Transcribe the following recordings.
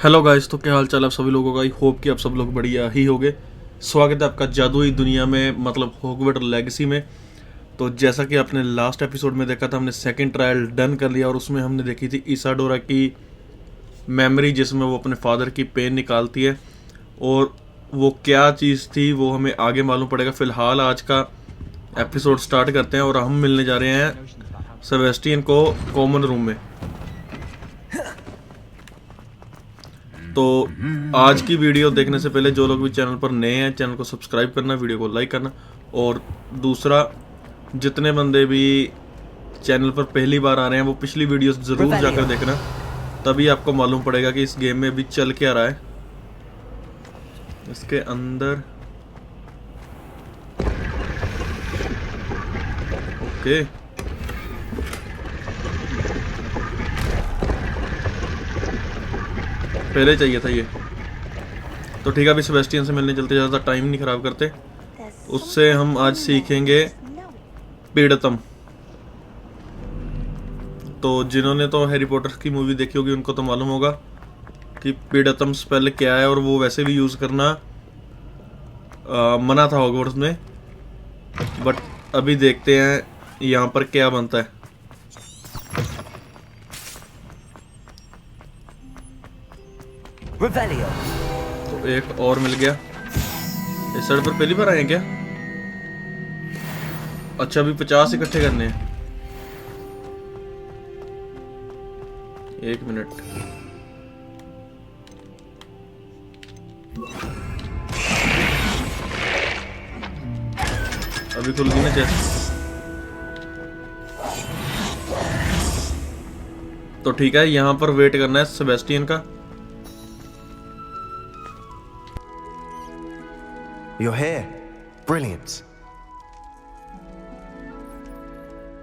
Hello guys, तो क्या हाल चाल आप सभी लोगों का। आई होप कि आप सब लोग बढ़िया ही होंगे। स्वागत है आपका जादुई दुनिया में, मतलब हॉगवर्ट्स लेगेसी में। तो जैसा कि आपने लास्ट एपिसोड में देखा था, हमने सेकंड ट्रायल डन कर लिया और उसमें हमने देखी थी इसाडोरा की मेमोरी, जिसमें वो अपने फादर की पेन निकालती है। और वो क्या चीज़ थी वो हमें आगे मालूम पड़ेगा। फ़िलहाल आज का एपिसोड स्टार्ट करते हैं और हम मिलने जा रहे हैं सेबेस्टियन को कॉमन रूम में। तो आज की वीडियो देखने से पहले जो लोग भी चैनल पर नए हैं, चैनल को सब्सक्राइब करना, वीडियो को लाइक करना। और दूसरा, जितने बंदे भी चैनल पर पहली बार आ रहे हैं वो पिछली वीडियोस ज़रूर जाकर देखना, तभी आपको मालूम पड़ेगा कि इस गेम में अभी चल क्या रहा है। इसके अंदर ओके, पहले चाहिए था ये। तो ठीक है, अभी सेबेस्टियन से मिलने चलते, ज़्यादा टाइम नहीं ख़राब करते। उससे हम आज सीखेंगे पीड़तम। तो जिन्होंने तो हैरी पॉटर की मूवी देखी होगी उनको तो मालूम होगा कि पीड़तम स्पेल क्या है, और वो वैसे भी यूज़ करना मना था हॉगवर्ट्स में। बट अभी देखते हैं यहाँ पर क्या बनता है। तो एक और मिल गया। इस साइड पर पहली बार आए हैं क्या? अच्छा, अभी 50 इकट्ठे करने हैं। एक मिनट, अभी खुल गई ना चेस्ट। तो ठीक है, यहाँ पर वेट करना है सेबेस्टियन का। You're here. Brilliant.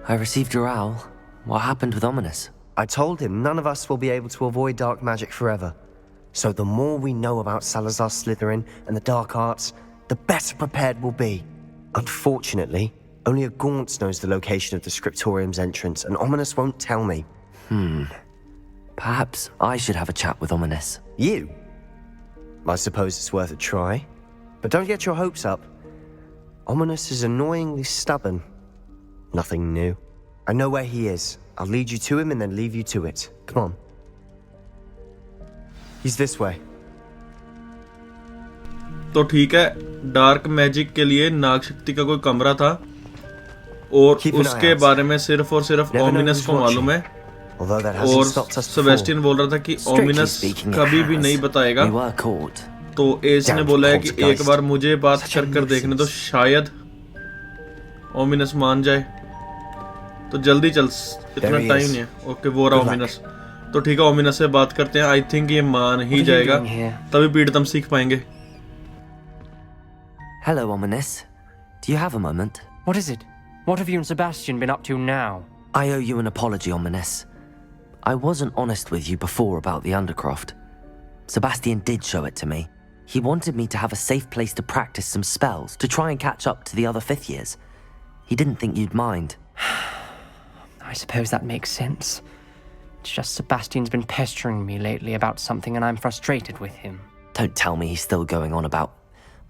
I received your owl. What happened with Ominous? I told him none of us will be able to avoid dark magic forever. So the more we know about Salazar Slytherin and the dark arts, the better prepared we'll be. Unfortunately, only a Gaunt knows the location of the Scriptorium's entrance, and Ominous won't tell me. Perhaps I should have a chat with Ominous. You? I suppose it's worth a try. But don't get your hopes up. Ominous is annoyingly stubborn. Nothing new. I know where he is. I'll lead you to him and then leave you to it. Come on. He's this way. तो ठीक है, dark magic के लिए नाग शक्ति का कोई कमरा था और उसके बारे में सिर्फ और सिर्फ ओमिनस को मालूम है। और सेबेस्टियन बोल रहा था कि ओमिनस कभी भी नहीं बताएगा। We were caught. तो एज ने बोला है कि एक बार मुझे बात कर देखने तो शायद ओमिनस मान जाए। तो जल्दी चल, इतना टाइम नहीं है। ओके, वो रहा ओमिनस। तो ठीक है, ओमिनस से बात करते हैं। आई थिंक ये मान ही जाएगा, तभी पीड़ितम सीख पाएंगे। Hello, Ominous. Do you have a moment? What is it? What have you and Sebastian been up to now? I owe you an apology, Ominous. I wasn't honest with you before about the Undercroft. Sebastian did show it to me. He wanted me to have a safe place to practice some spells, to try and catch up to the other fifth years. He didn't think you'd mind. I suppose that makes sense. It's just Sebastian's been pestering me lately about something and I'm frustrated with him. Don't tell me he's still going on about,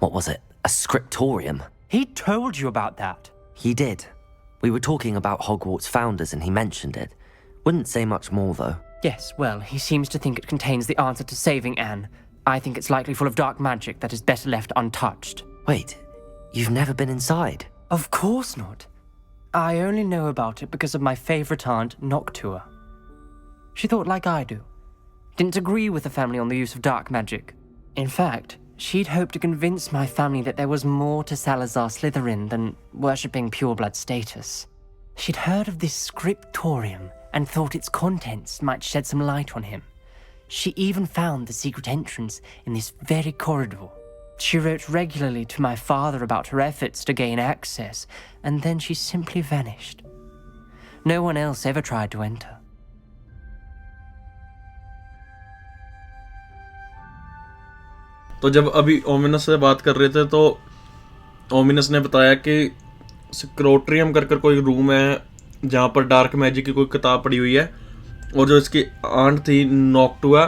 what was it, a scriptorium? He told you about that? He did. We were talking about Hogwarts founders and he mentioned it. Wouldn't say much more though. Yes, well, he seems to think it contains the answer to saving Anne. I think it's likely full of dark magic that is better left untouched. Wait, you've never been inside? Of course not. I only know about it because of my favourite aunt, Noctua. She thought like I do. Didn't agree with the family on the use of dark magic. In fact, she'd hoped to convince my family that there was more to Salazar Slytherin than worshipping pureblood status. She'd heard of this scriptorium and thought its contents might shed some light on him. She even found the secret entrance in this very corridor. She wrote regularly to my father about her efforts to gain access, and then she simply vanished. No one else ever tried to enter. तो जब अभी ominous से बात कर रहे थे तो ominous ने बताया कि स्क्रोट्रियम कर कोई रूम है जहाँ पर डार्क मैजिक की कोई किताब पड़ी हुई है, और जो इसकी आंट थी नॉक्टुआ,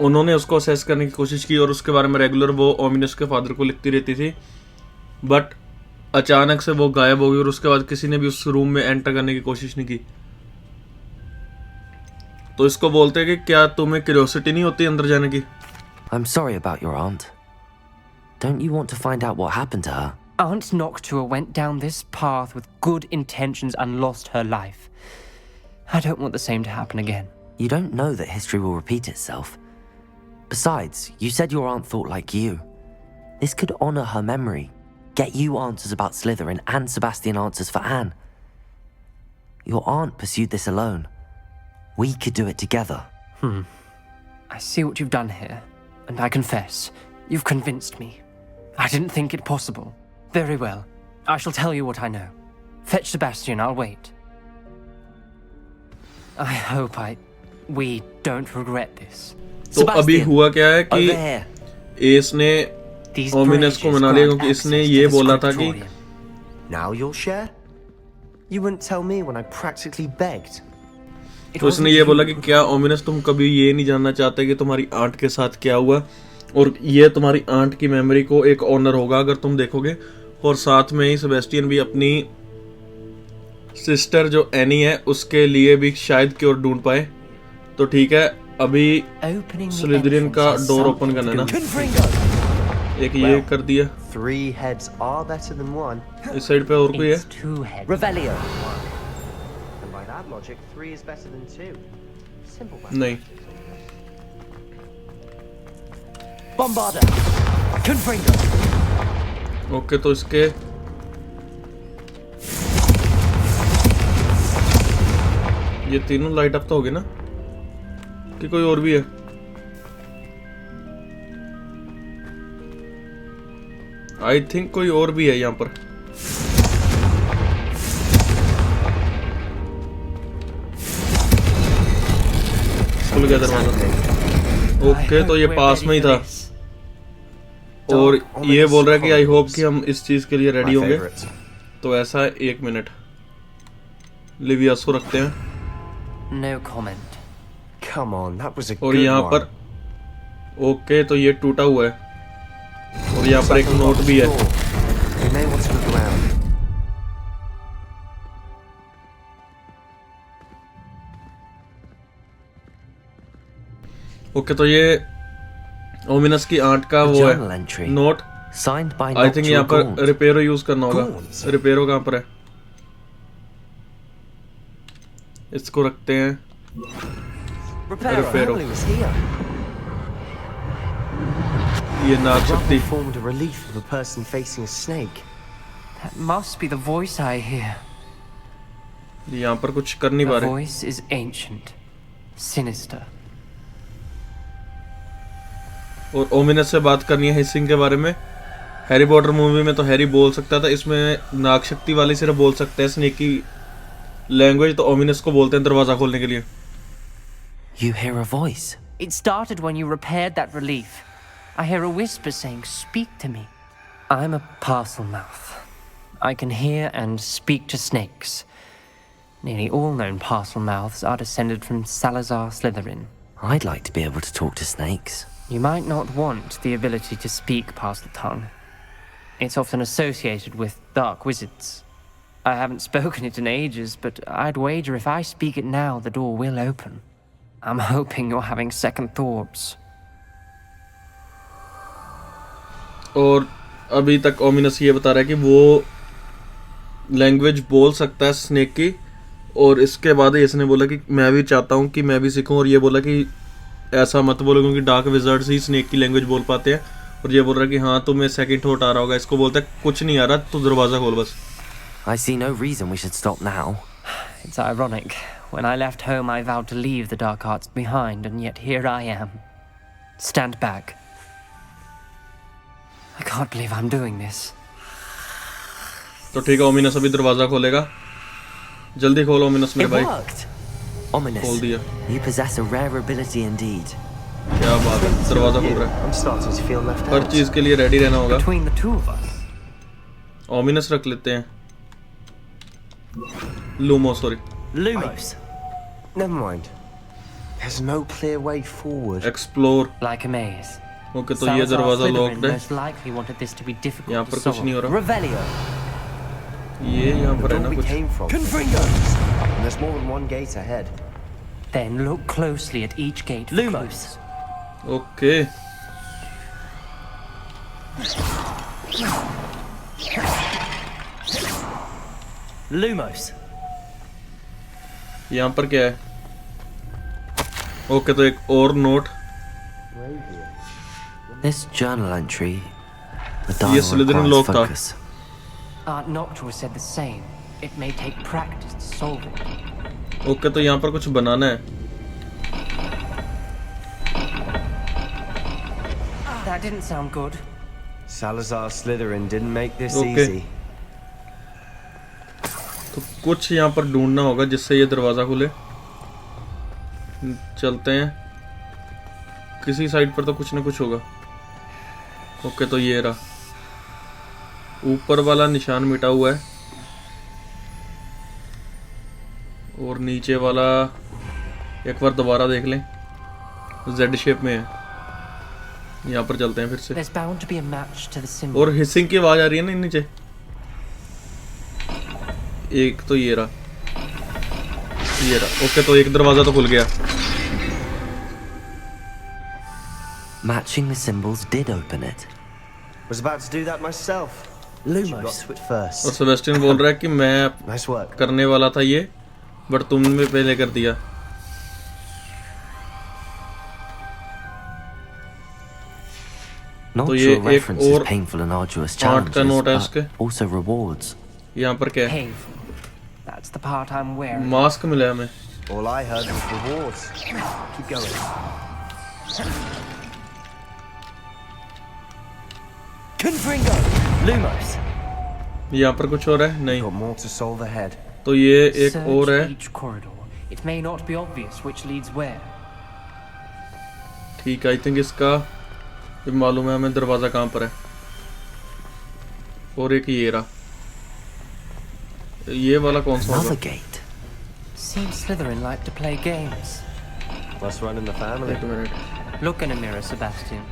उन्होंने उसको असेस करने की कोशिश की और उसके बारे में रेगुलर वो ओमिनस के फादर को लिखती रहती थी, बट अचानक से वो गायब हो गई और उसके बाद किसी ने भी उस रूम में एंटर करने की कोशिश नहीं की। तो इसको बोलते हैं कि क्या तुम्हें क्यूरियोसिटी नहीं होती अंदर जाने की? I'm sorry about your aunt. Don't you want to find out what happened to her? Aunt Noctua went down this path with good intentions and lost her life. I don't want the same to happen again. You don't know that history will repeat itself. Besides, you said your aunt thought like you. This could honor her memory, get you answers about Slytherin, and Sebastian answers for Anne. Your aunt pursued this alone. We could do it together. I see what you've done here, and I confess, you've convinced me. I didn't think it possible. Very well. I shall tell you what I know. Fetch Sebastian, I'll wait. I hope we don't regret this. तो अभी हुआ क्या है कि Over here. S ने These ominous को bridges मना लिया grant क्योंकि इसने access to ये the बोला था कि scriptorium. Now you'll share? You wouldn't tell me when I practically begged. It तो इसने wasn't ये you बोला कि who- क्या ओमिनस तुम कभी ये नहीं जानना चाहते कि तुम्हारी आंट के साथ क्या हुआ, और ये तुम्हारी आंट की मेमोरी को एक ऑनर होगा अगर तुम देखोगे, और साथ में ही सेबेस्टियन भी अपनी सिस्टर जो एनी है उसके लिए भी शायद क्योर ढूंढ पाए। तो ठीक है, अभी Opening the स्लिदरिन entrance का has डोर something ओपन करना है to ना, do with एक ये कर दिया, 3 heads are better than 1. इस साइड पे और कोई है? It's two heads. Revelio. And by that logic, 3 is better than 2. Simple math. नहीं, Bombarda. Confringo. ओके। तो इसके ये तीनों लाइट अप तो हो गए ना, कि कोई और भी है? आई थिंक कोई और भी है यहाँ पर। खुल गया दरवाजा। ओके, तो ये पास में ही था, और ये बोल रहा है कि आई होप कि हम इस चीज के लिए रेडी My होंगे। favorite. तो ऐसा है, 1 मिनट लिवियस को रखते हैं, No comment. Come on, that was a और good यहाँ one. पर ओके, तो ये टूटा हुआ है, और यहाँ पर एक नोट भी है। We may want to look around. Okay, तो ये ओमिनस की आंट का वो Journal है entry. Note. Signed by I think यहाँ पर Gaunt. रिपेयरो यूज करना होगा। Gaunt? रिपेयरो कहाँ पर है? इसको रखते हैं। Reparo, Reparo. family was here. ये नाग Rubble शक्ति, formed a relief of a person facing a snake. That must be the voice I hear. यहाँ पर कुछ कर नहीं पा The रहे। voice is ancient, sinister. और ओमिनस से बात करनी है हिसिंग के बारे में। हैरी पॉटर मूवी में तो हैरी बोल सकता था, इसमें नाग शक्ति वाले सिर्फ बोल सकते हैं स्नेक की लैंग्वेज, तो ओमिनस को बोलते हैं दरवाजा खोलने के लिए। You hear a voice. It started when you repaired that relief. I hear a whisper saying, "Speak to me." I'm a parcel mouth. I can hear and speak to snakes. Nearly all known parcel mouths are descended from Salazar Slytherin. I'd like to be able to talk to snakes. You might not want the ability to speak parcel tongue. It's often associated with dark wizards. I haven't spoken it in ages, but I'd wager if I speak it now, the door will open. I'm hoping you're having second thoughts. और अभी तक ominous ये बता रहा है कि वो language बोल सकता है स्नेक की, और इसके बाद इसने बोला कि मैं भी चाहता हूँ कि मैं भी सीखूं, और ये बोला कि ऐसा मत बोलो क्योंकि डार्क विज़र्ड्स ही स्नेक की लैंग्वेज बोल पाते हैं। और ये बोल रहा है कि हाँ तुम्हें सेकंड थॉट आ रहा होगा। इसको बोलता है कुछ नहीं आ रहा, तू दरवाज़ा खोल बस। I see no reason we should stop now. It's ironic. When I left home, I vowed to leave the dark arts behind, and yet here I am. Stand back. I can't believe I'm doing this. तो ठीक है, ominous अभी दरवाज़ा खोलेगा। जल्दी खोलो ominous मेरे It भाई। worked. Ominous. खोल दिया। You possess a rare ability indeed. क्या बात है, दरवाज़ा खुल रहा है। I'm starting to feel left her out. चीज़ के लिए रेडी रहना होगा। Between the two of us, ominous रख लेते हैं, LUMO sorry. Lumos. Never mind. There's no clear way forward. Explore. Like a maze. Okay तो ये Salazar दरवाजा Slytherin लॉक्ड है। most likely wanted this to be यहाँ difficult पर to कुछ नहीं हो solve. रहा। Revelio! ये यहाँ पर है Where ना we कुछ। came from. Confringo! And there's more than one gate ahead. Then look closely at each gate for Lumos! clues. Okay Lumos! यहाँ पर क्या है? ओके तो एक और note. This journal entry, the ये dial Slytherin requires lock था। focus. Aunt Noctua said the same. It may take practice to solve it. Okay तो यहाँ पर कुछ बनाना है। That didn't sound good. Salazar Slytherin didn't make this Okay. easy. तो कुछ यहाँ पर ढूंढना होगा जिससे ये दरवाजा खुले। चलते हैं। किसी साइड पर तो कुछ ना कुछ होगा। ओके तो ये रहा। ऊपर वाला निशान मिटा हुआ है और नीचे वाला एक बार दोबारा देख लें। जेड शेप में है। यहाँ पर चलते हैं फिर से। There's bound to be a match to the symbol. और हिसिंग की आवाज आ रही है ना नीचे। एक तो ये रहा। ओके तो एक दरवाजा तो खुल गया। Matching the symbols did open it. Was about to do that myself. You got Lumos! to it first. और सेबेस्टियन बोल रहा है कि मैं Nice work. करने वाला था ये, बट तुमने पहले कर दिया। Not तो sure ये एक references और painful and arduous part का note है challenges, इसके। but also rewards. यहाँ पर क्या है? Painful. That's the part I'm wearing. Mask मिला है हमें। All I heard was rewards. Keep going. Confringo! Lumos! यहाँ पर कुछ और है? नहीं। Got more to solve ahead. तो ये एक Search और है। each corridor. It may not be obvious which leads where. ठीक है, आई थिंक इसका ये मालूम है हमें दरवाजा कहाँ पर है। और एक ये रहा। ये वाला कौन सा Another होगा? gate. Seems Slytherin like to play games. Must run in the family. एक minute. Look in a mirror, Sebastian.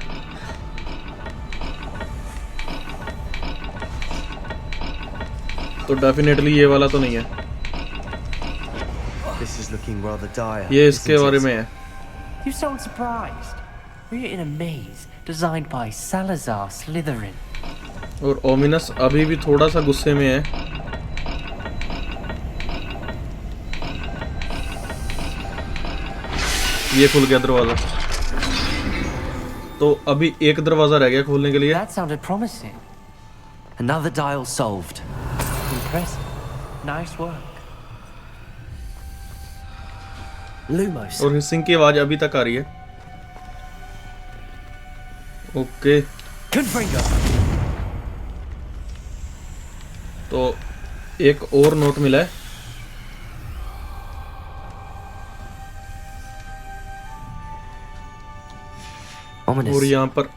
तो डेफिनेटली ये वाला तो नहीं है। This is looking rather dire. ये इसके isn't बारे it? में है। You sound surprised. We're in a maze designed by Salazar Slytherin. और ओमिनस अभी भी थोड़ा सा गुस्से में है। ये खुल गया दरवाजा। तो अभी एक दरवाजा रह गया खोलने के लिए। That sounded promising. Another dial solved. Impressive. Nice work. Lumos. और हिसिंग की आवाज अभी तक आ रही है। Okay Confringo! तो एक और नोट मिला है। और Ominous. यहाँ पर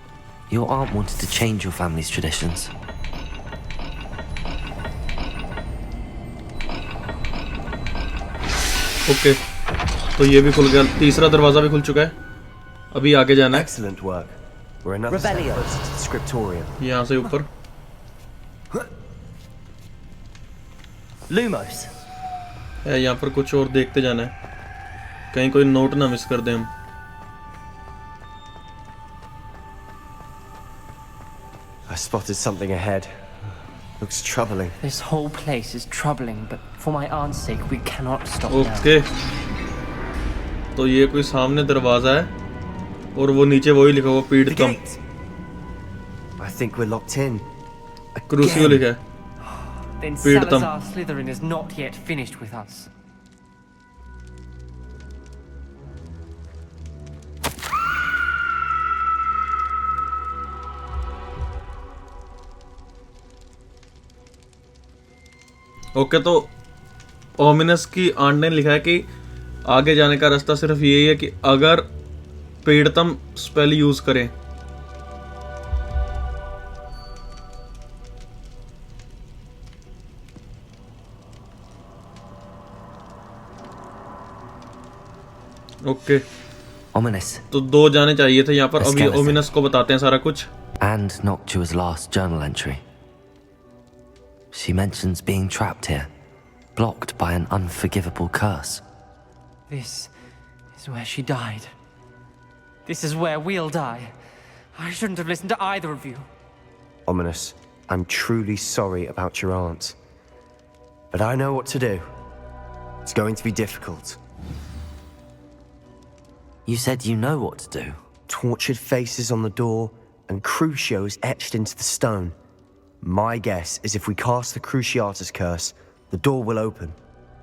Your aunt wanted to change your family's traditions. Okay तो ये भी खुल गया। तीसरा दरवाजा भी खुल चुका है। अभी आगे जाना है। Excellent work. We're another step Revelio. closer to the scriptorium. यहाँ से ऊपर। Lumos. है यहाँ पर कुछ और देखते जाना है, कहीं कोई नोट ना मिस कर दें हम। I spotted something ahead. Looks troubling. This whole place is troubling, but for my aunt's sake, we cannot stop now. Okay तो ये कोई सामने दरवाजा है और वो नीचे वही लिखा हुआ The पीड़ितम। gate! I think we're locked in. क्रूसियो लिखा है। Then Pīrtam. Salazar Slytherin is not yet finished with us. Okay तो ओमिनस की आंट ने लिखा है कि आगे जाने का रास्ता सिर्फ यही है कि अगर पीड़ितम स्पेल यूज करें। Okay Ominous. तो 2 जाने चाहिए थे यहाँ पर। A अभी skeleton. ओमिनस को बताते हैं सारा कुछ। And Noctua's last journal entry. She mentions being trapped here, blocked by an unforgivable curse. This is where she died. This is where we'll die. I shouldn't have listened to either of you. Ominous, I'm truly sorry about your aunt. But I know what to do. It's going to be difficult. You said you know what to do. Tortured faces on the door, and Crucios etched into the stone. My guess is if we cast the Cruciatus curse, the door will open.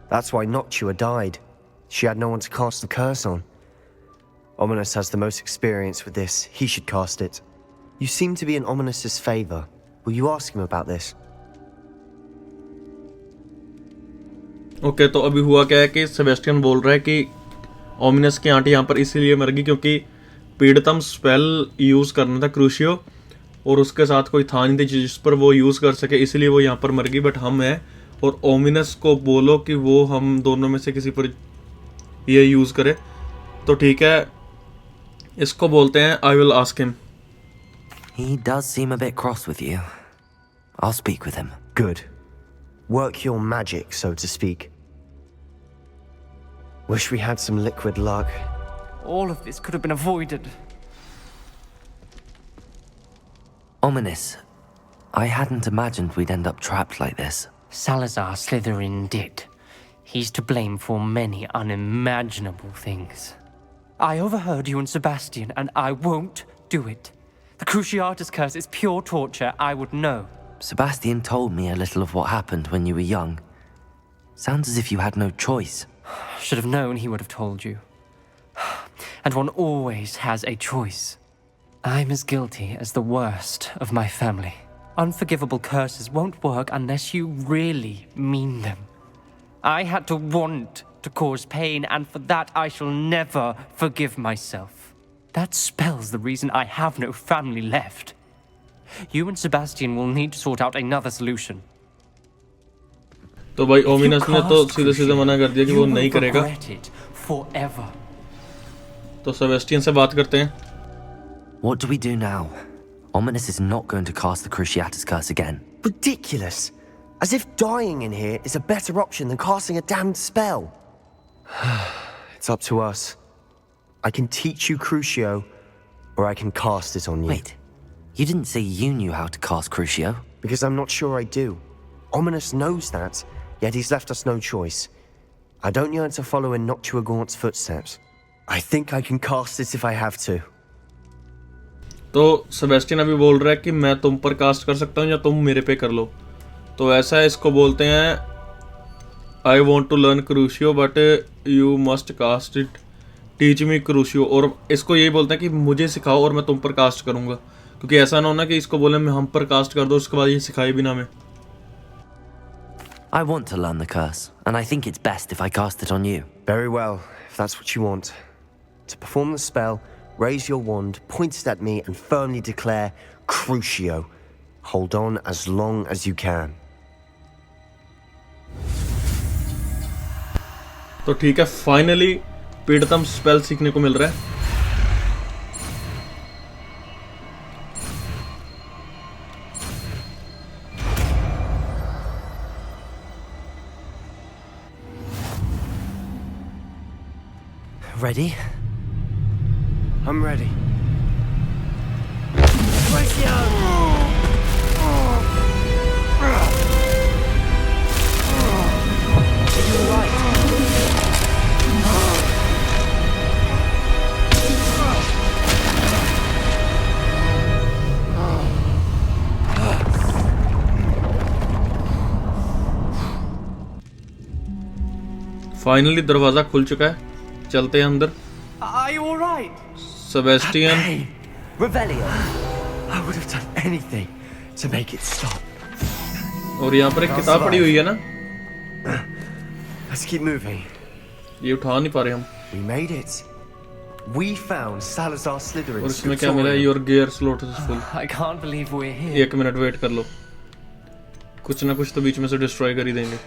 That's why Noctua died. She had no one to cast the curse on. Ominous has the most experience with this. He should cast it. You seem to be in Ominous's favor. Will you ask him about this? Okay, तो अभी हुआ क्या है कि Sebastian बोल रहा है कि ओमिनस की आंटी यहाँ पर इसीलिए मर गई क्योंकि पीड़ितम स्पेल यूज़ करना था क्रूशियो, और उसके साथ कोई था नहीं थी जिस पर वो यूज़ कर सके, इसलिए वो यहाँ पर मर गई। बट हम हैं, और ओमिनस को बोलो कि वो हम दोनों में से किसी पर ये यूज़ करे। तो ठीक है, इसको बोलते हैं I will ask him. He does seem a bit cross with you. I'll speak with him. Good. Work your magic, so to speak. Wish we had some liquid luck. All of this could have been avoided. Ominous. I hadn't imagined we'd end up trapped like this. Salazar Slytherin did. He's to blame for many unimaginable things. I overheard you and Sebastian, and I won't do it. The Cruciatus curse is pure torture, I would know. Sebastian told me a little of what happened when you were young. Sounds as if you had no choice. Should have known he would have told you. And one always has a choice. I'm as guilty as the worst of my family. Unforgivable curses won't work unless you really mean them. I had to want to cause pain, and for that I shall never forgive myself. That spell's the reason I have no family left. You and Sebastian will need to sort out another solution. तो भाई If you ominous ने तो cast सीधे सीधे Crucio, मना कर दिया कि you वो will नहीं करेगा। regret it forever. तो सेबेस्टियन से बात करते हैं। What do we do now? Ominous is not going to cast the Cruciatus curse again. Ridiculous. As if dying in here is a better option than casting a damned spell. It's up to us. I can teach you Crucio, or I can cast it on you. Wait, you didn't say you knew how to cast Crucio? Because I'm not sure I do. Ominous knows that, yet he's left us no choice. I don't yearn to follow in Noctua Gaunt's footsteps. I think I can cast it if I have to. तो Sebastian अभी बोल रहा है कि मैं तुम पर cast कर सकता हूँ या तुम मेरे पे कर लो। तो ऐसा है, इसको बोलते हैं I want to learn Crucio but you must cast it, teach me Crucio. और इसको यही बोलते हैं कि मुझे सिखाओ और मैं तुम पर कास्ट करूँगा, क्योंकि ऐसा ना होना कि इसको बोले मैं हम पर कास्ट कर दो उसके बाद ये सिखाए भी ना हमें। I want to learn the curse, and I think it's best if I cast it on you. Very well, if that's what you want. To perform the spell, raise your wand, point it at me, and firmly declare Crucio. Hold on as long as you can. तो ठीक है, finally पीड़ितम spell सीखने को मिल रहा है। Ready? I'm ready. Finally दरवाजा खुल चुका है, चलते हैं अंदर। Are you alright? Sebastian, Hey, Revelio. I would have done anything to make it stop. और यहाँ पर एक किताब पड़ी हुई है ना, Let's keep moving. ये उठा नहीं पा रहे हम। We made it. We found Salazar और Slytherin's इसमें क्या मिला है, your gear slot is full. I can't believe we're here. 1 minute wait कर लो, कुछ ना कुछ तो बीच में से डिस्ट्रॉय कर ही देंगे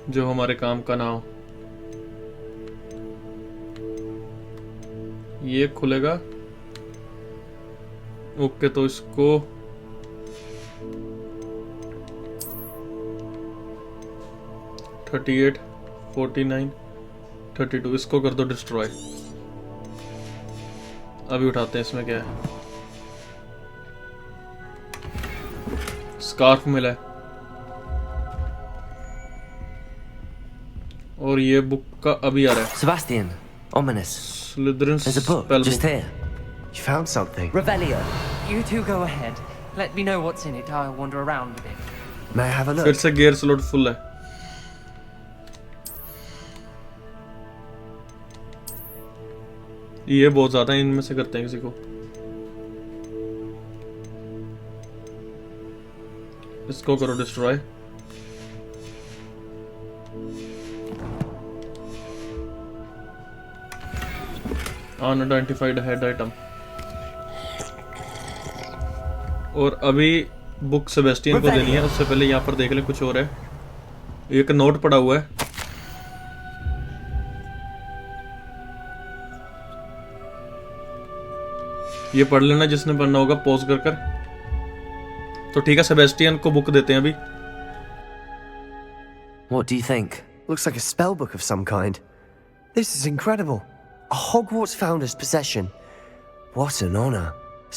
जो हमारे काम का ना हो। ये खुलेगा। ओके, तो इसको $38, $49, $32 इसको कर दो डिस्ट्रॉय। अभी उठाते हैं, इसमें क्या है। स्कार्फ मिला है और ये बुक का अभी आ रहा है। Sebastian, ominous. Slytherin's There's a book spell just book. here. You found something? Revelio. You two go ahead. Let me know what's in it. I'll wander around a bit. May I have a फिर look? से gear slot full है। ये बहुत ज्यादा है, इनमें से करते हैं किसी को। इसको करो डिस्ट्रॉय। Unidentified head item. और अभी बुक सेबेस्टियन को देनी है, उससे पहले यहाँ पर देख लें कुछ और है। एक नोट पड़ा हुआ है। ये पढ़ लेना जिसने पढ़ना होगा, पॉज कर कर। तो ठीक है, सेबेस्टियन को बुक देते हैं अभी। What do you think? Looks like a spell book of some kind. This is incredible. A Hogwarts founder's possession. What an honor.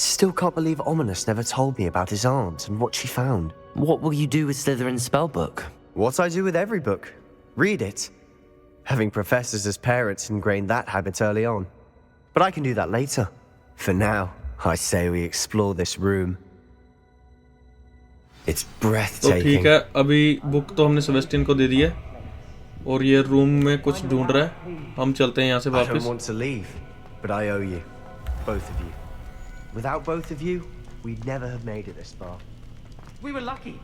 Still can't believe Ominous never told me about his aunt and what she found. What will you do with Slytherin's spellbook? What I do with every book. Read it. Having professors as parents ingrained that habit early on. But I can do that later. For now, I say we explore this room. It's तो breathtaking. ठीक है, अभी book तो हमने Sebastian को दे दी है और ये रूम में कुछ ढूंढ रहा है। हम चलते हैं यहाँ से I don't वापस। want to leave, but I owe you. Both of you. Without both of you, we'd never have made it this far. We were lucky.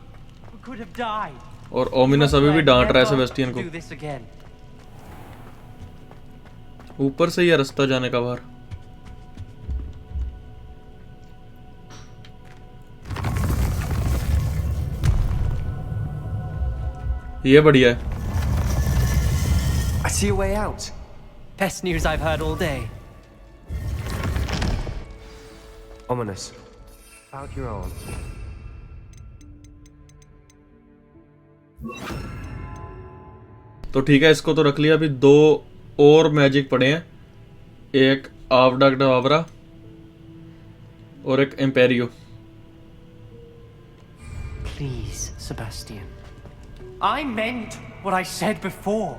We could have died. और ओमिनस अभी भी डांट रहा है Sebastian को। Do this again. ऊपर से ही है रास्ता जाने का बाहर। ये बढ़िया है। I see a way out. Best news I've heard all day. Ominous. About your aunt. तो ठीक है, इसको तो रख लिया। अभी दो और मैजिक पड़े हैं, एक आवडाकडाबरा और एक एम्पेरियो। Please, Sebastian. I meant what I said before.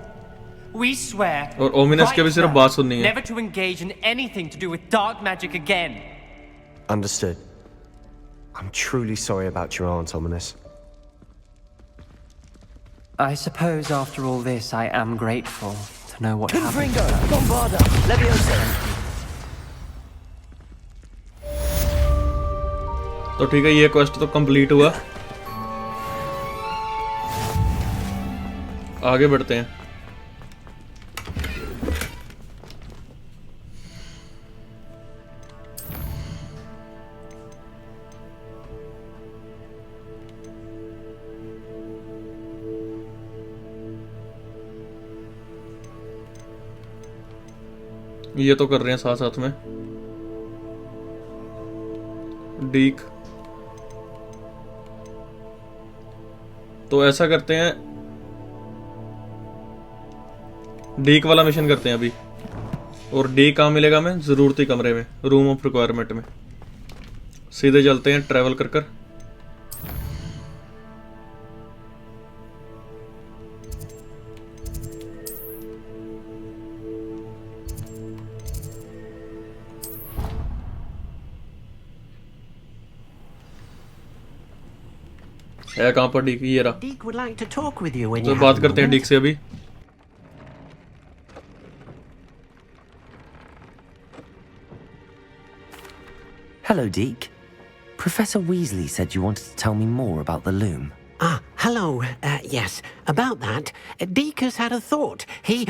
We swear. और ओमिनस के भी सिर्फ बात सुननी है। Never to engage in anything to do with dark magic again. Understood. I'm truly sorry about your aunt, Ominous. I suppose after all this, I am grateful to know what happened. Confringo, Bombarda, Leviosa. तो ठीक है, ये quest तो complete हुआ। आगे बढ़ते हैं। ये तो कर रहे हैं साथ साथ में। डीक, तो ऐसा करते हैं, डीक वाला मिशन करते हैं अभी। और डी कहाँ मिलेगा हमें? जरूरती कमरे में, रूम ऑफ रिक्वायरमेंट में। सीधे चलते हैं ट्रैवल कर कर। है कहाँ पर डीक? ये रहा। Deke would like to talk with you when तो you बात have a करते हैं moment. डीक से अभी। Hello, Deke. Professor Weasley said you wanted to tell me more about the loom. Ah, hello. Yes, about that. Deke has had a thought. He.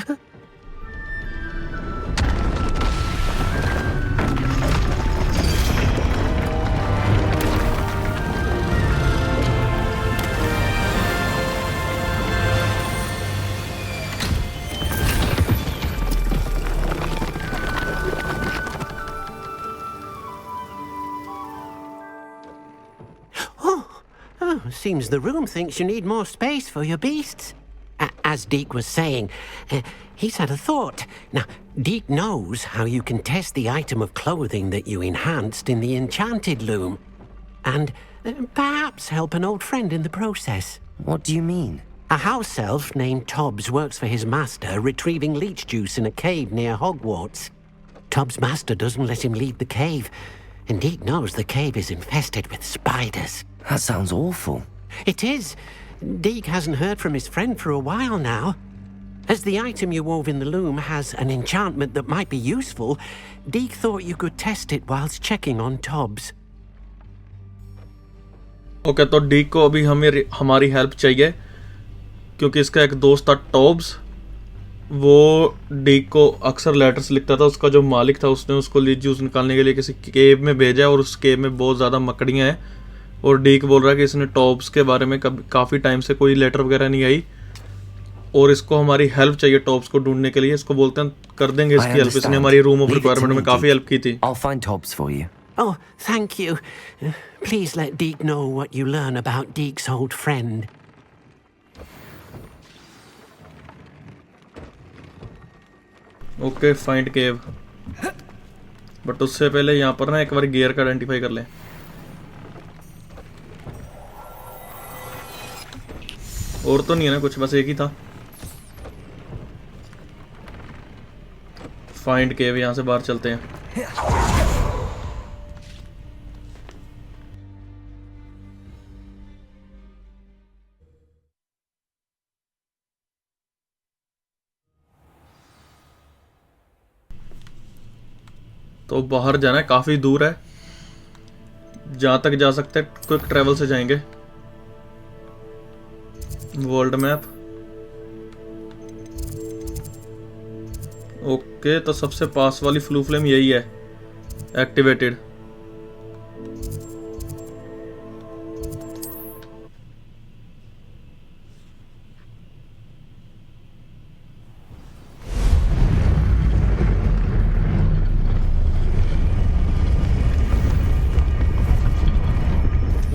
seems the room thinks you need more space for your beasts. As Deke was saying, he's had a thought. Now, Deke knows how you can test the item of clothing that you enhanced in the enchanted loom. And perhaps help an old friend in the process. What do you mean? A house elf named Tobbs works for his master, retrieving leech juice in a cave near Hogwarts. Tobbs' master doesn't let him leave the cave, and Deke knows the cave is infested with spiders. That sounds awful. It is. Deke hasn't heard from his friend for a while now. As the item you wove in the loom has an enchantment that might be useful, Deke thought you could test it whilst checking on Tobbs. Okay, तो डीक को अभी हमारी help चाहिए क्योंकि इसका एक दोस्त था टॉब्स। वो डीक को अक्सर लेटर्स लिखता था। उसका जो मालिक था उसने उसको लीच जूस निकालने के लिए किसी केव में भेजा और उस केव में बहुत ज़्यादा मकड़ियाँ हैं। और डीक बोल रहा है कि इसने टॉब्स के बारे में काफ़ी टाइम से कोई लेटर वगैरह नहीं आई और इसको हमारी हेल्प चाहिए टॉब्स को ढूंढने के लिए। इसको बोलते हैं कर देंगे इसकी हेल्प। इसने हमारी रूम ऑफ रिक्वायरमेंट में काफ़ी हेल्प की थी। I'll find Tobbs for you. Oh, thank you. Please let Deke know what you learn about Deke's old friend. Okay, find cave. But उससे पहले यहाँ पर ना एक बार गियर का आइडेंटिफाई कर लें। और तो नहीं है ना कुछ, बस एक ही था। फाइंड केव, यहाँ से बाहर चलते हैं। तो बाहर जाना है, काफी दूर है। जहां तक जा सकते हैं क्विक ट्रेवल से जाएंगे। World map. ओके, तो सबसे पास वाली फ्लू फ्लेम यही है एक्टिवेटेड।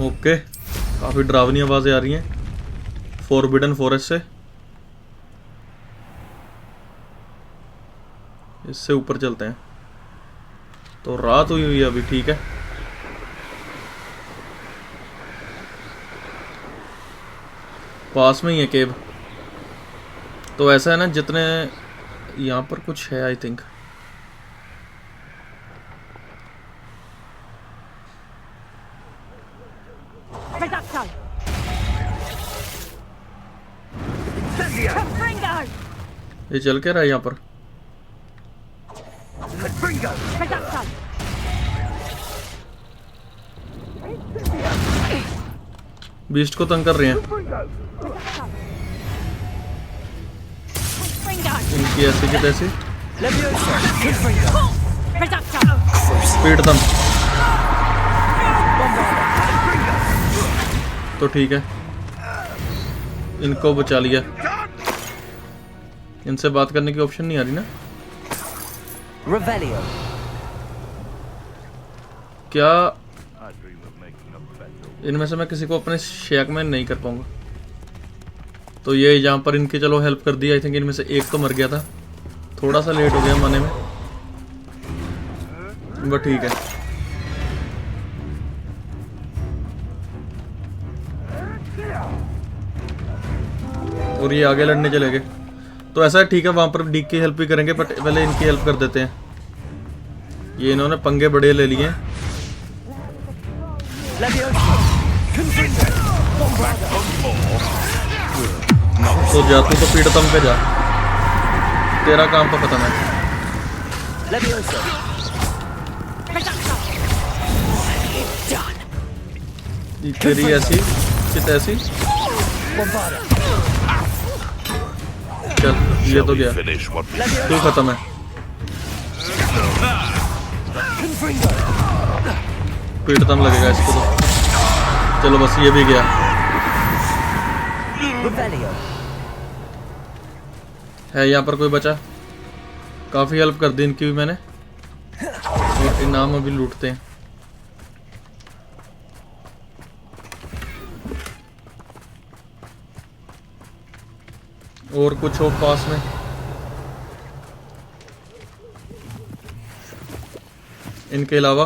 ओके, काफी डरावनी आवाजें आ रही हैं फॉरबिडन फॉरेस्ट से। इससे ऊपर चलते हैं। तो रात हुई हुई है अभी, ठीक है। पास में ही है केव। तो ऐसा है ना, जितने यहाँ पर कुछ है आई थिंक। ये चल के रहा है यहाँ पर। बीस्ट को तंग कर रहे हैं। इनकी ऐसी की तैसी स्पीड दम। तो ठीक है, इनको बचा लिया। इनसे बात करने की ऑप्शन नहीं आ रही ना। Revelio. क्या इनमें से मैं किसी को अपने शेक में नहीं कर पाऊंगा? तो ये यहाँ पर इनकी चलो हेल्प कर दी। आई थिंक इनमें से एक तो मर गया था, थोड़ा सा लेट हो गया माने में, बट ठीक है। और ये आगे लड़ने चले गए। तो ऐसा है, ठीक है, वहां पर डीक की हेल्प भी करेंगे, बट पहले इनकी हेल्प कर देते हैं। ये इन्होंने पंगे बड़े ले लिए। तो जा तू तो पीड़तम पे जा, तेरा काम तो खत्म है। तेरी ऐसी चित ऐसी। चल, ये तो गया, तू खत्म है। पीड़तम लगेगा इसको तो। चलो बस, ये भी गया। है यहाँ पर कोई बचा? काफी हेल्प कर दी इनकी भी मैंने। और इनाम अभी लूटते हैं। और कुछ हो पास में? इनके अलावा?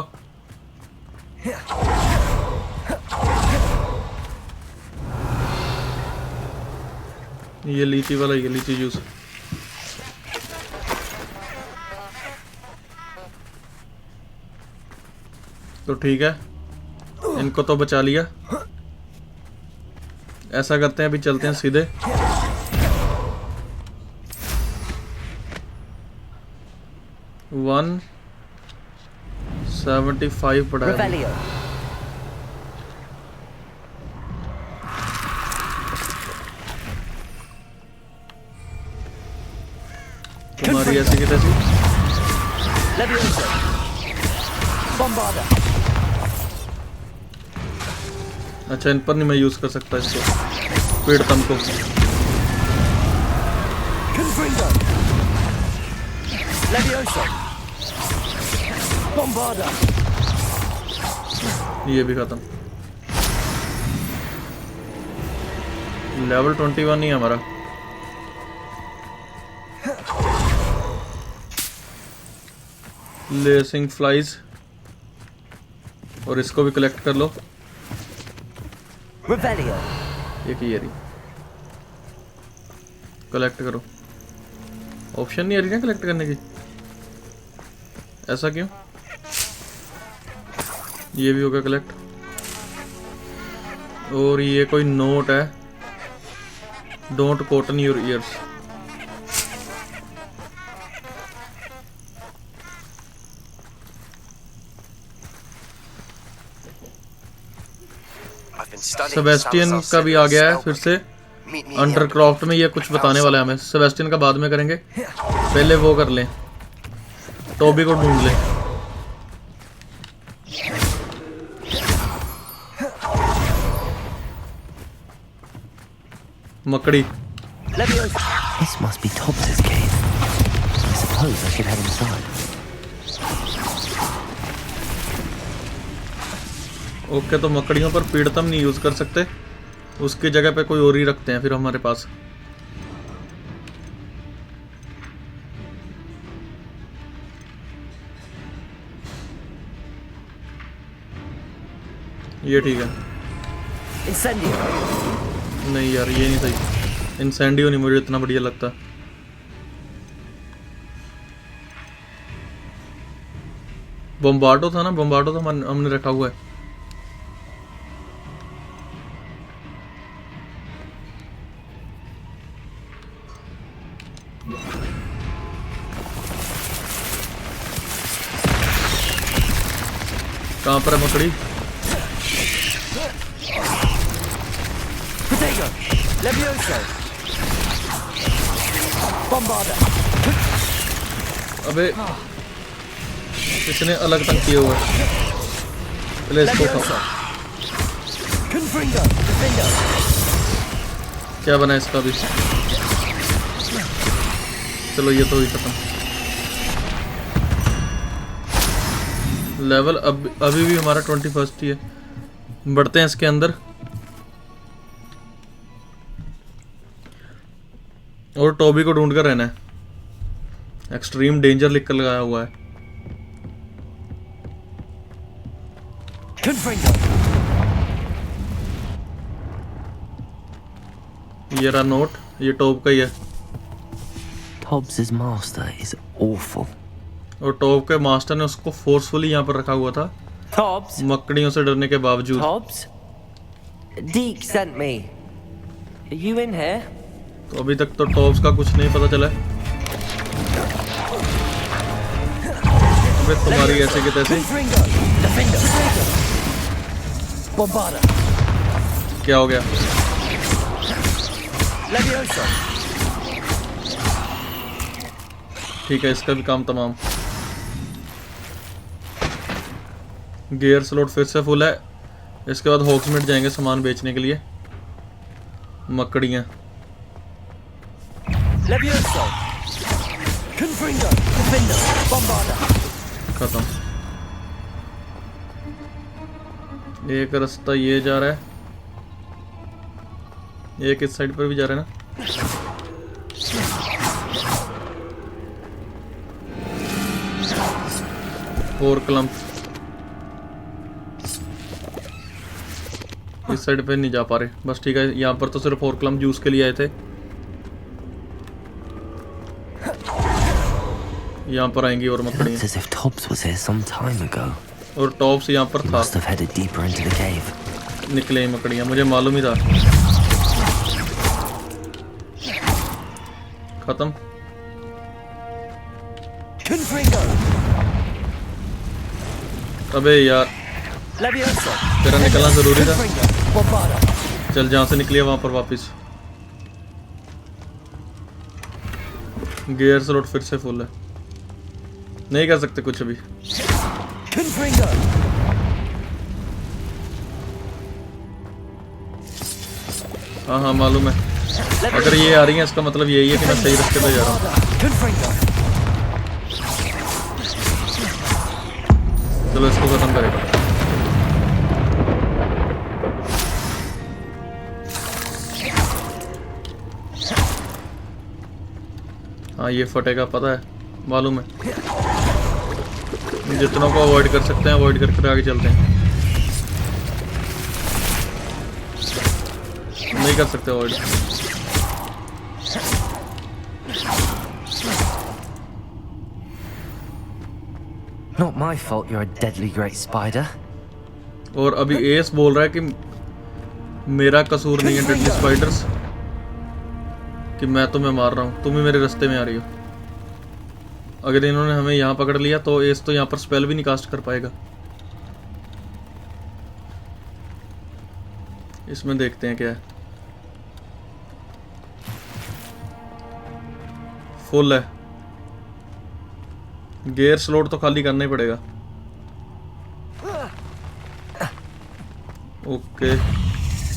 ये लीची वाला, ये लीची जूस। तो ठीक है, इनको तो बचा लिया। ऐसा करते हैं, अभी चलते हैं सीधे। वन 75 पड़ा है। Revelio. तुम्हारी ऐसी की तैसी। Levioso. Bombarda. अच्छा, इन पर नहीं मैं यूज कर सकता इसको, पीड़तम को। Confringo. Levioso. Bombarda. ये भी खत्म। लेवल 21 नहीं है हमारा। लेसिंग फ्लाइज, और इसको भी कलेक्ट कर लो। Revelio. एक ही रही, कलेक्ट करो। ऑप्शन नहीं आ रही ना कलेक्ट करने की, ऐसा क्यों? ये भी होगा कलेक्ट। और ये कोई नोट है, don't cotton your ears. Sebastian का भी आ गया है फिर से अंडरक्राफ्ट में। ये कुछ बताने वाला है हमें। सेबेस्टियन का बाद में करेंगे, पहले वो कर लें, टोबी को ढूंढ लें। मकड़ी। This must be Tobbs's cave. I suppose I should head inside. Okay, तो मकड़ियों पर पीड़तम नहीं यूज कर सकते, उसकी जगह पे कोई और ही रखते हैं फिर हमारे पास। ये ठीक है। Incendio. नहीं यार, ये नहीं सही। इंसेंडियो नहीं मुझे इतना बढ़िया लगता। बम्बार्डो था ना, बम्बार्डो तो हमने रखा हुआ है। कहाँ पर है मकड़ी? Protego. Levioso. Bombarda. अबे इसने अलग तंग किए हुए हैं। पहले इसको Levioso. खाओ। Confringo. Defendo. क्या बना इसका भी? चलो ये तो ही खत्म। लेवल अभी भी हमारा 21 ही है। बढ़ते हैं इसके अंदर। और टॉबी को ढूंढ कर रहना है। एक्सट्रीम डेंजर लिख कर लगाया हुआ है। Confringo. ये रहा नोट, ये टॉप का ही है। Tobbs's master is awful. और टॉप के मास्टर ने उसको फोर्सफुली यहाँ पर रखा हुआ था, Tobbs? मकड़ियों से डरने के बावजूद। Tobbs? Deke sent me. Are you in here? तो अभी तक तो टॉप्स का कुछ नहीं पता चला है। अबे तुम्हारी ऐसे की तैसे। Confringo. Defendo. Protego. Bombarda. क्या हो गया? Levioso. ठीक है, इसका भी काम तमाम। गियर स्लॉट फिर से फुल है। इसके बाद हॉक्समिट जाएंगे सामान बेचने के लिए। मकड़ियाँ। Levioso. Confringo. Defendo. Bombarda. खत्म। एक रास्ता ये जा रहा है, एक इस साइड पर भी जा रहा है ना। 4 क्लम्प। इस साइड पे नहीं जा पा रहे, बस ठीक है। यहाँ पर तो सिर्फ 4 क्लम्प जूस के लिए आए थे। यहाँ पर आएंगी और It मकड़ियाँ। looks as if Tobbs was here some time ago. और टॉप्स यहाँ पर He था। must have headed deeper into the cave. निकले मकड़ियाँ, मुझे मालूम ही था। खत्म। Confringo! अबे यार, Levioso! तेरा निकलना जरूरी था। Confringo! Bombarda! चल, जहाँ से निकलिए वहां पर वापस। गियर स्लॉट फिर से फुल है, नहीं कर सकते कुछ अभी। Confringo! हाँ हाँ मालूम है, अगर ये आ रही है इसका मतलब यही है कि मैं सही रास्ते पे जा रहा हूँ। Confringo! चलो इसको खत्म करेगा। हाँ ये फटेगा, पता है, मालूम है। जितनों को अवॉइड कर सकते हैं अवॉइड करके आगे चलते हैं। नहीं कर सकते avoid. Not my fault you're a deadly great spider. और अभी एस बोल रहा है कि मेरा कसूर नहीं है डेडली स्पाइडर्स, कि मैं तुम्हें मार रहा हूँ, तुम ही मेरे रास्ते में आ रही हो। अगर इन्होंने हमें यहाँ पकड़ लिया तो एस तो यहाँ पर स्पेल भी नहीं कास्ट कर पाएगा। इसमें देखते हैं क्या है। फुल है, गियर स्लॉट तो खाली करना ही पड़ेगा। Okay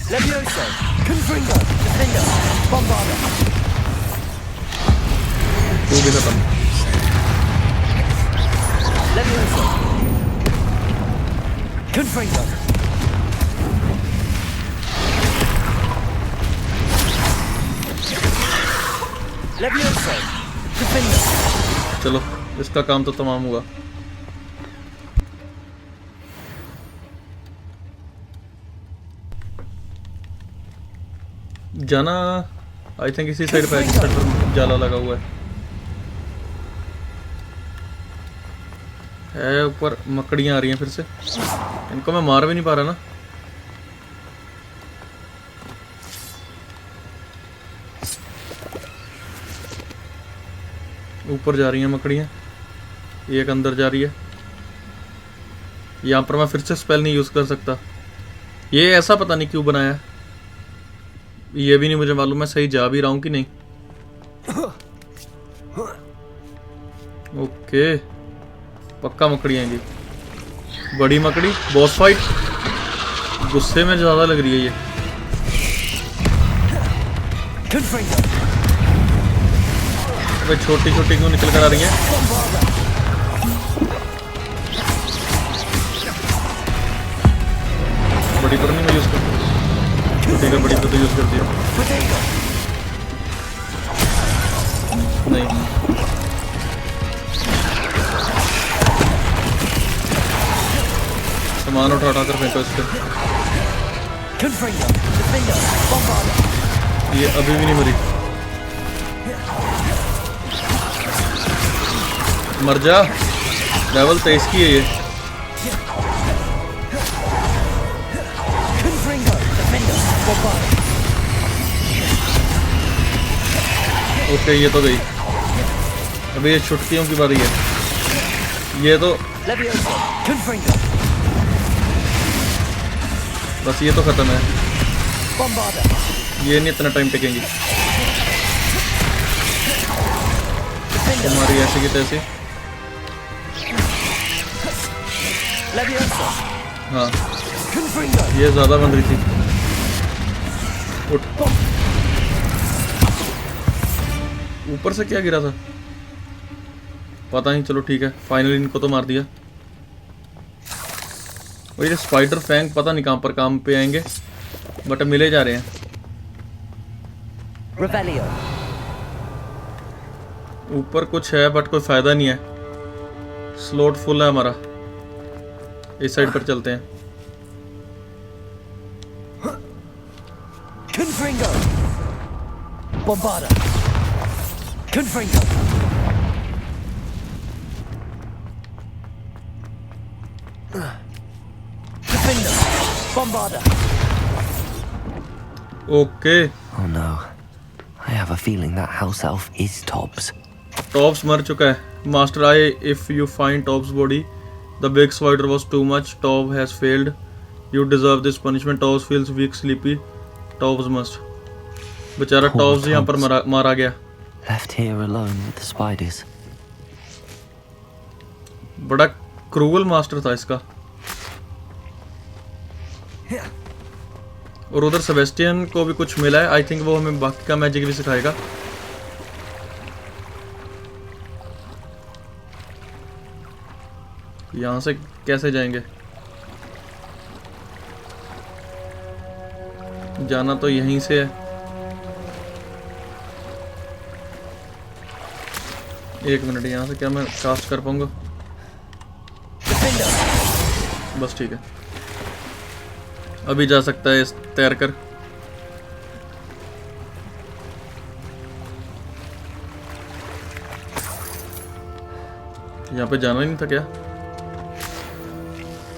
Levioso! Confringo! Defender! Bombarda! तू भी खत्म। Levioso! Confringo! Levioso! Defender! चलो इसका काम तो तमाम हुआ। जाना आई थिंक इसी साइड पे, जिस साइड पर जाला लगा हुआ है। ऊपर मकड़ियां आ रही हैं फिर से, इनको मैं मार भी नहीं पा रहा ना। ऊपर जा रही हैं मकड़ियां, एक अंदर जा रही है। यहाँ पर मैं फिर से स्पेल नहीं यूज कर सकता, ये ऐसा पता नहीं क्यों बनाया है। ये भी नहीं मुझे मालूम, मैं सही जा भी रहा हूँ कि नहीं। ओके पक्का मकड़ी आएंगी। बड़ी मकड़ी, बॉस फाइट, गुस्से में ज्यादा लग रही है ये। अबे छोटी छोटी क्यों निकल कर आ रही है? बड़ी पर नहीं मैं यूज करता, छोटी का बड़ी पर तो यूज करती हूँ। नहीं सामान उठा उठा कर फेंको इस पे। ये अभी भी नहीं मरी, मर जा। लेवल 23 की है ये। ओके ये तो गई, अभी ये छुटकियों की बारी है। ये तो बस ये तो खत्म है, ये नहीं इतना टाइम टिकेंगी। हमारी ऐसी की तैसी। हाँ ये ज्यादा बन रही थी। उठ, ऊपर से क्या गिरा था पता नहीं। चलो ठीक है, फाइनली इनको तो मार दिया। और ये स्पाइडर फैंग पता नहीं कहां पर काम पे आएंगे, बट मिले जा रहे हैं। Revelio. ऊपर कुछ है बट कोई फायदा नहीं है, स्लॉट फुल है हमारा। इस साइड पर चलते हैं। Confringo! Bombarda! Confringo! Defender! Bombarda! Okay, Oh no. I have a feeling that house elf is Tobbs. Tobbs मर चुका है। Master I if you find Tobbs body the big spider was too much, Tobbs has failed, you deserve this punishment, Tobbs feels weak sleepy, Tobbs must. बेचारा Poor Tobbs यहाँ पर Tobbs. मारा गया। Left here alone with the spiders. बड़ा cruel master था इसका। और उधर सेबेस्टियन को भी कुछ मिला है, आई थिंक वो हमें बाकी का मैजिक भी सिखाएगा। यहाँ से कैसे जाएंगे? जाना तो यहीं से है। एक मिनट, यहाँ से क्या मैं कास्ट कर पाऊंगा? बस ठीक है, अभी जा सकता है तैर कर। यहाँ पे जाना ही नहीं था क्या?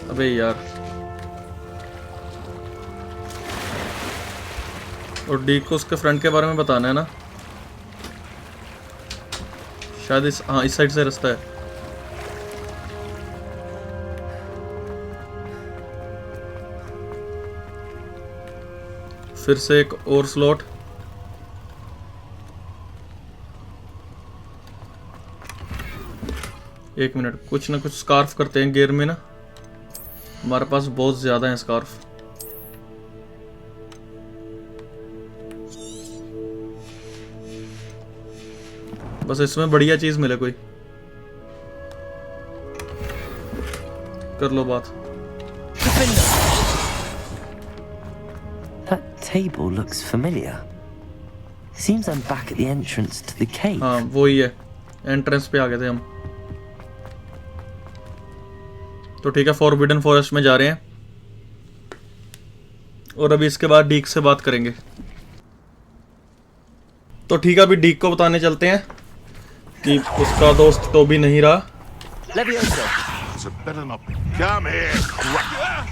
अबे यार। और डी को उसके फ्रेंड के बारे में बताना है ना? शायद इस साइड से रास्ता है। फिर से एक और स्लॉट। एक मिनट, कुछ ना कुछ स्कार्फ करते हैं गियर में ना, हमारे पास बहुत ज्यादा है स्कार्फ। बस इसमें बढ़िया चीज मिले कोई। कर लो बात। That table looks familiar. Seems I'm back at the entrance to the cave. हाँ वही है, एंट्रेंस पे आ गए थे हम। तो ठीक है, फॉरबिडन फॉरेस्ट में जा रहे हैं और अभी इसके बाद डीक से बात करेंगे। तो ठीक है, अभी डीक को बताने चलते हैं कि उसका दोस्त टोबी नहीं रहा। Levioso! So better not. Come here.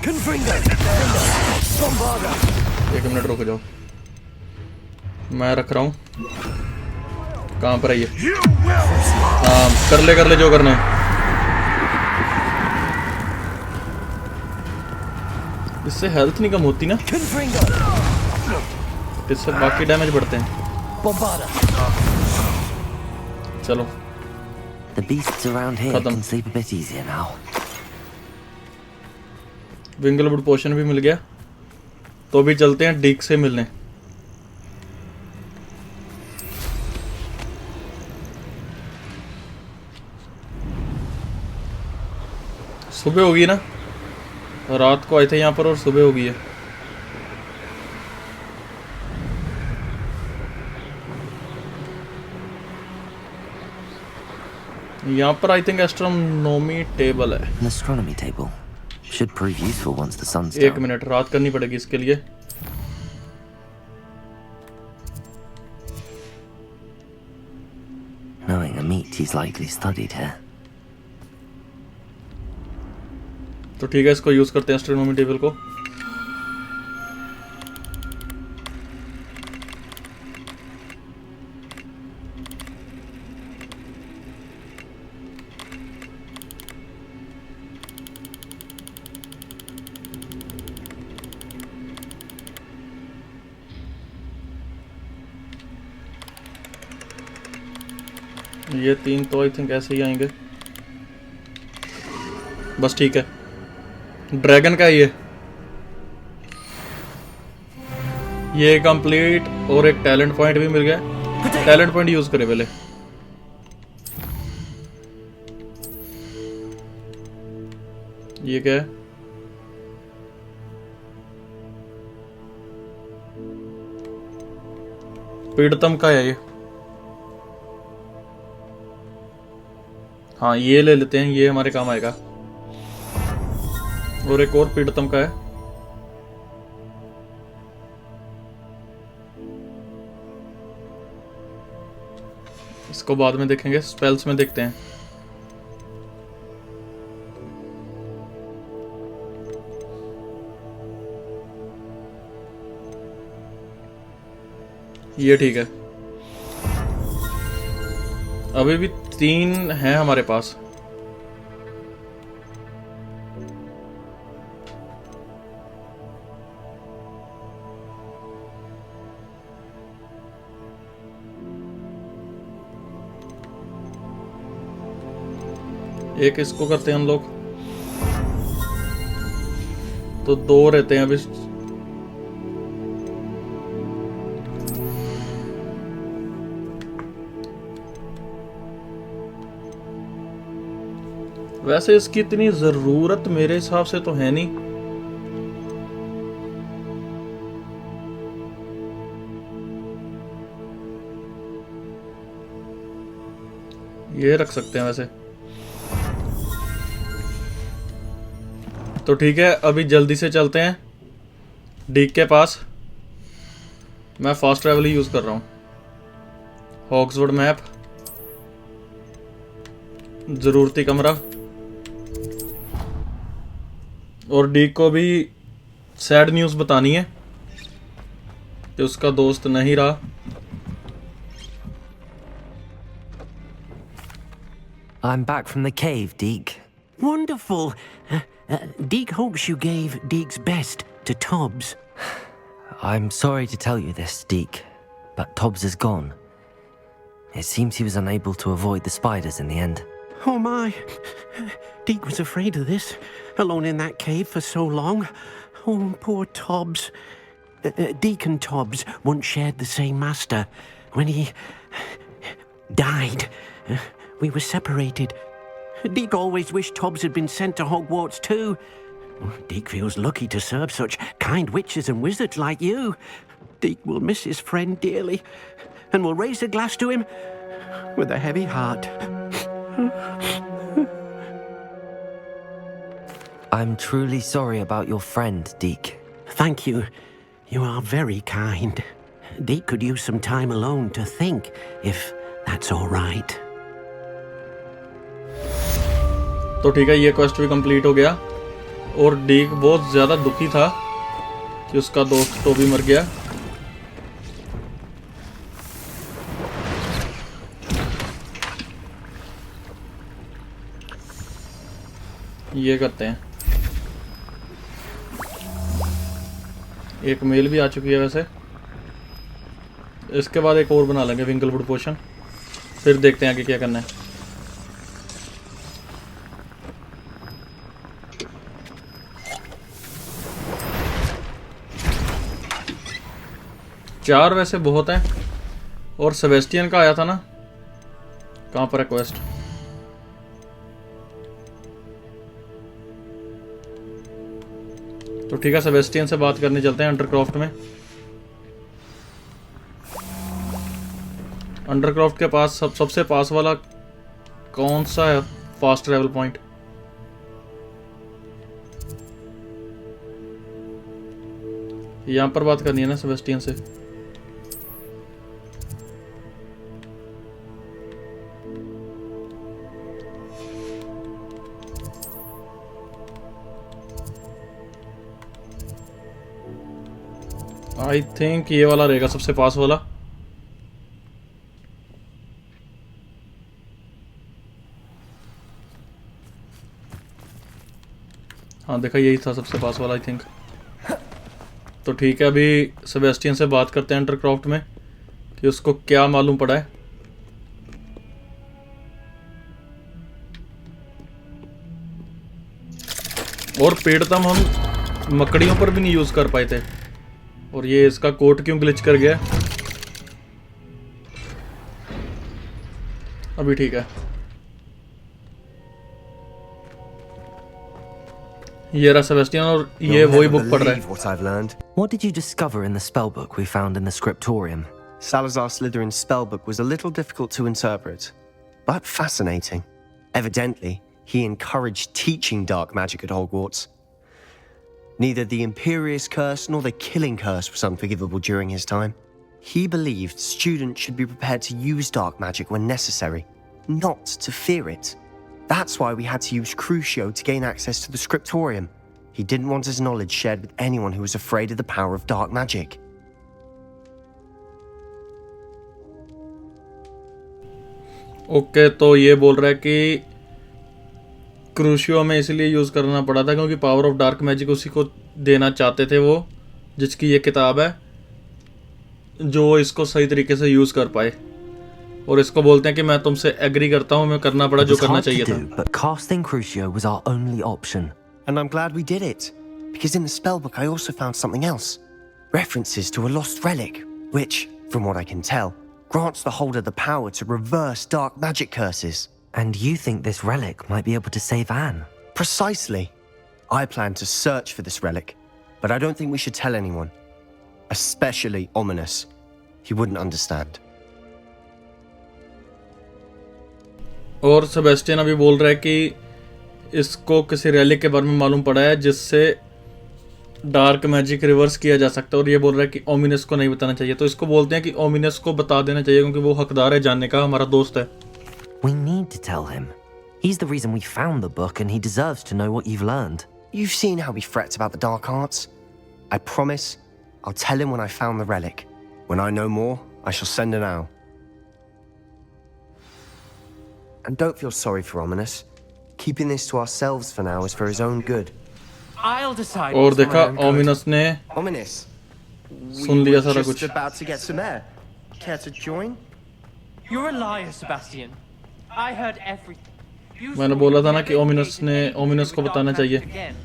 Confringo! Bombarda! एक मिनट रुक जाओ, मैं रख रहा हूँ। कहाँ पर है ये? You will. हाँ, कर ले जो करना है। इससे हेल्थ नहीं कम होती ना, Confringo! इससे बाकी डैमेज बढ़ते हैं। Bombarda! चलो, The beasts around here Khatam. can sleep a bit easier now. विंगलवुड पोशन भी मिल गया, तो अभी चलते हैं डीक से मिलने। सुबह होगी ना, रात को आए थे यहाँ पर और सुबह हो गई है। यहाँ पर आई थिंक एस्ट्रोनॉमी टेबल है। An astronomy table. Should prove useful once the sun's एक down. मिनट, रात करनी पड़ेगी इसके लिए। Knowing a meat, he's likely studied here. तो ठीक है, इसको यूज करते हैं एस्ट्रोनॉमी टेबल को। ये तीन तो आई थिंक ऐसे ही आएंगे। बस ठीक है, ड्रैगन का ये कंप्लीट, और एक टैलेंट पॉइंट भी मिल गया। टैलेंट पॉइंट यूज करे पहले। ये क्या है? पीड़तम का है ये। हाँ, ये ले लेते हैं, ये हमारे काम आएगा। और एक और पीड़ितम का है। इसको बाद में देखेंगे, स्पेल्स में देखते हैं। ये ठीक है। अभी भी 3 हैं हमारे पास। एक इसको करते हैं हम लोग, तो 2 रहते हैं अभी। वैसे इसकी इतनी जरूरत मेरे हिसाब से तो है नहीं। ये रख सकते हैं वैसे तो ठीक है। अभी जल्दी से चलते हैं डीक के पास। मैं फास्ट ट्रैवल ही यूज कर रहा हूं। हॉक्सवुड मैप, जरूरती कमरा, और डीक को भी सैड न्यूज़ बतानी है कि उसका दोस्त नहीं रहा। I'm back from the cave, Deke. Wonderful. Deke hopes you gave Deke's best to Tobbs. I'm sorry to tell you this, Deke, but Tobbs is gone. It seems he was unable to avoid the spiders in the end. Oh my. Deke was afraid of this, alone in that cave for so long. Oh, poor Tobbs. Deke and Tobbs once shared the same master. When he died, we were separated. Deke always wished Tobbs had been sent to Hogwarts too. Deke feels lucky to serve such kind witches and wizards like you. Deke will miss his friend dearly, and will raise a glass to him with a heavy heart. I'm truly sorry about your friend, Deke. Thank you. You are very kind. Deke could use some time alone to think, if that's all right. तो ठीक है, ये quest भी complete हो गया। और डीक बहुत ज़्यादा दुखी था कि उसका दोस्त तो भी मर गया। ये करते हैं। एक मेल भी आ चुकी है वैसे। इसके बाद एक और बना लेंगे विंकलवुड पोशन, फिर देखते हैं आगे क्या करना है। चार वैसे बहुत है। और सेबेस्टियन का आया था ना, कहाँ पर है क्वेस्ट? तो ठीक है, सेबेस्टियन से बात करने चलते हैं अंडरक्रॉफ्ट में। अंडरक्रॉफ्ट के पास सबसे पास वाला कौन सा है फास्ट ट्रैवल पॉइंट? यहां पर बात करनी है ना सेबेस्टियन से। आई थिंक ये वाला रहेगा सबसे पास वाला। हाँ देखा, यही था सबसे पास वाला आई थिंक। तो ठीक है, अभी सेबेस्टियन से बात करते हैं अंडरक्रॉफ्ट में कि उसको क्या मालूम पड़ा है। और पेड़तम हम मकड़ियों पर भी नहीं यूज कर पाए थे। और ये इसका कोट क्यों ग्लिच कर गया? अभी ठीक है। ये रहा सेबेस्टियन और ये वही बुक पढ़ रहा है। What I've learned. What did you discover in the spellbook we found in the scriptorium? Salazar Slytherin's spellbook was a little difficult to interpret, but fascinating. Evidently, he encouraged teaching dark magic at Hogwarts. Neither the Imperious Curse nor the Killing Curse was unforgivable during his time. He believed students should be prepared to use dark magic when necessary, not to fear it. That's why we had to use Curisio to gain access to the scriptorium. He didn't want his knowledge shared with anyone who was afraid of the power of dark magic. Okay, तो ये बोल रहा है कि क्रूशियो में इसलिए use करना पड़ा था क्योंकि पावर ऑफ डार्क मैजिक उसी को देना चाहते थे वो, जिसकी ये किताब है, जो इसको सही तरीके से यूज़ कर पाए। और इसको बोलते हैं कि मैं तुमसे एग्री करता हूँ, मैं करना पड़ा जो करना चाहिए था। But casting Crucio was our only option. And I'm glad we did it, because in the spellbook I also found something else. References to a lost relic, which, from what I can tell, grants the holder the power to reverse dark magic curses. And you think this relic might be able to save Anne? Precisely. I plan to search for this relic, but I don't think we should tell anyone. Especially Ominous. He wouldn't understand. और Sebastian अभी बोल रहा है कि इसको किसी rally के बारे में मालूम पड़ा है जिससे डार्क मैजिक रिवर्स किया जा सकता है, और ये बोल रहा है कि ओमिनस को नहीं बताना चाहिए। तो इसको बोलते हैं कि ओमिनस को बता देना चाहिए क्योंकि वो हकदार है जानने का, हमारा दोस्त है। We need to tell him. He's the reason we found the book and he deserves to know what you've learned. You've seen how he frets about the dark arts. I promise I'll tell him when I found the relic. When I know more, I shall send an owl. And don't feel sorry for Ominous. Keeping this to ourselves for now is for his own good. I'll decide. और what's for my देखा own good. Ominous ने Ominous, सुन लिया सारा just कुछ। about to get some air. Care to join? You're a liar, Sebastian. I heard everything. You मैंने saw बोला me था ना never कि ओमिनस engage in ने anything ओमिनस को with बताना dark चाहिए। magic again.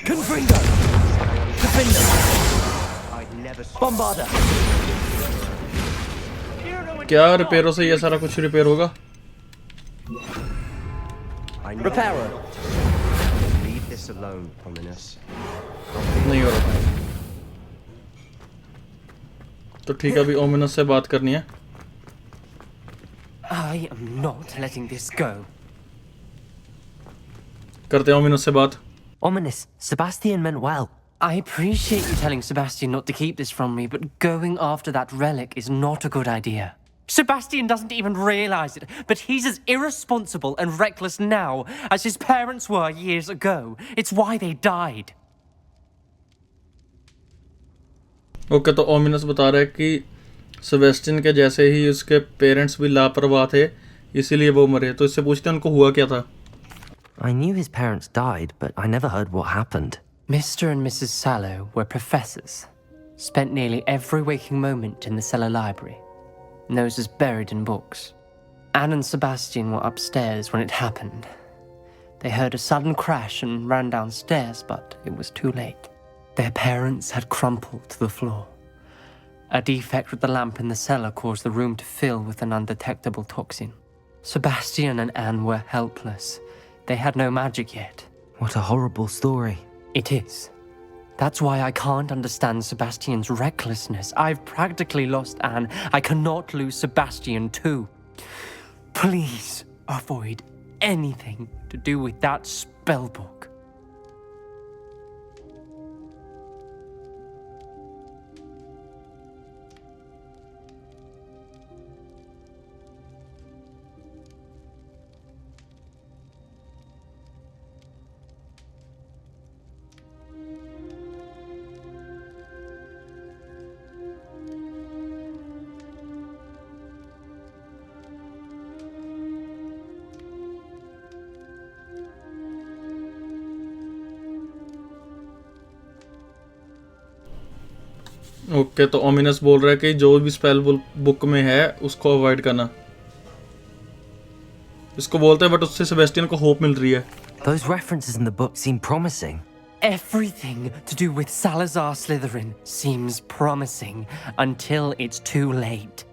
Confringo! Defender! I'd never... Bombarda. क्या रिपेयरों से ये सारा कुछ रिपेयर होगा? Repairer! Leave this alone, Ominous. नहीं हो रहा। तो ठीक है, अभी ओमिनस से बात करनी है। I am not letting this go. करते हैं ओमिनस से बात। Ominous, Sebastian meant well. I appreciate you telling Sebastian not to keep this from me, but going after that relic is not a good idea. Sebastian doesn't even realize it, but he's as irresponsible and reckless now as his parents were years ago. It's why they died. Okay, तो ominous बता रहा है कि Sebastian के जैसे ही उसके parents भी लापरवाह थे, इसीलिए वो मरे। तो इससे पूछते हैं उनको हुआ क्या था। I knew his parents died, but I never heard what happened. Mr. and Mrs. Sallow were professors, spent nearly every waking moment in the cellar library, noses buried in books. Anne and Sebastian were upstairs when it happened. They heard a sudden crash and ran downstairs, but it was too late. Their parents had crumpled to the floor. A defect with the lamp in the cellar caused the room to fill with an undetectable toxin. Sebastian and Anne were helpless. They had no magic yet. What a horrible story. It is. That's why I can't understand Sebastian's recklessness. I've practically lost Anne. I cannot lose Sebastian too. Please avoid anything to do with that spellbook. Okay, तो ominous बोल रहा है कि जो भी spell book में है उसको अवॉइड करना। इसको बोलते हैं, बट उससे सेबेस्टियन को होप मिल रही है। Those references in the book seem promising. Everything to do with Salazar Slytherin seems promising until it's too late.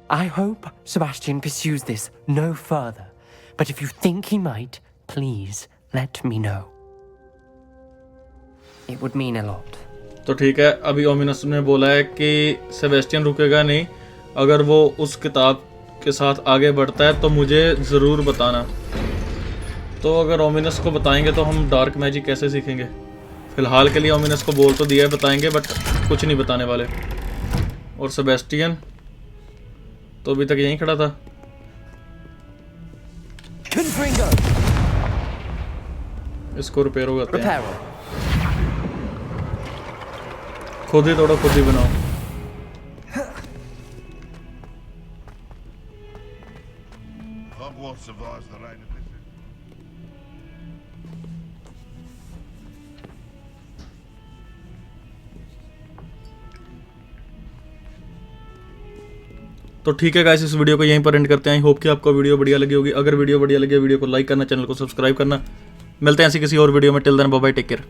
I hope Sebastian pursues this no further, but if you think he might, please let me know. It would mean a lot. तो ठीक है, अभी ominous ने बोला है कि Sebastian रुकेगा नहीं। अगर वो उस किताब के साथ आगे बढ़ता है तो मुझे ज़रूर बताना। तो अगर ओमिनस को बताएंगे तो हम डार्क मैजिक कैसे सीखेंगे? फिलहाल के लिए ओमिनस को बोल तो दिया है बताएंगे, बट कुछ नहीं बताने वाले। और सेबेस्टियन तो अभी तक यहीं खड़ा था। Confringo! इसको रिपेयर हो जाते हैं। Reparo. खुद ही तोड़ो खुद ही बनाओ। Hogwarts survives the reign of this. तो ठीक है गाइस, इस वीडियो को यहीं पर एंड करते हैं। आई होप कि आपको वीडियो बढ़िया लगी होगी। अगर वीडियो बढ़िया लगी वीडियो को लाइक करना, चैनल को सब्सक्राइब करना। मिलते हैं ऐसी किसी और वीडियो में। Till then bye bye, take care.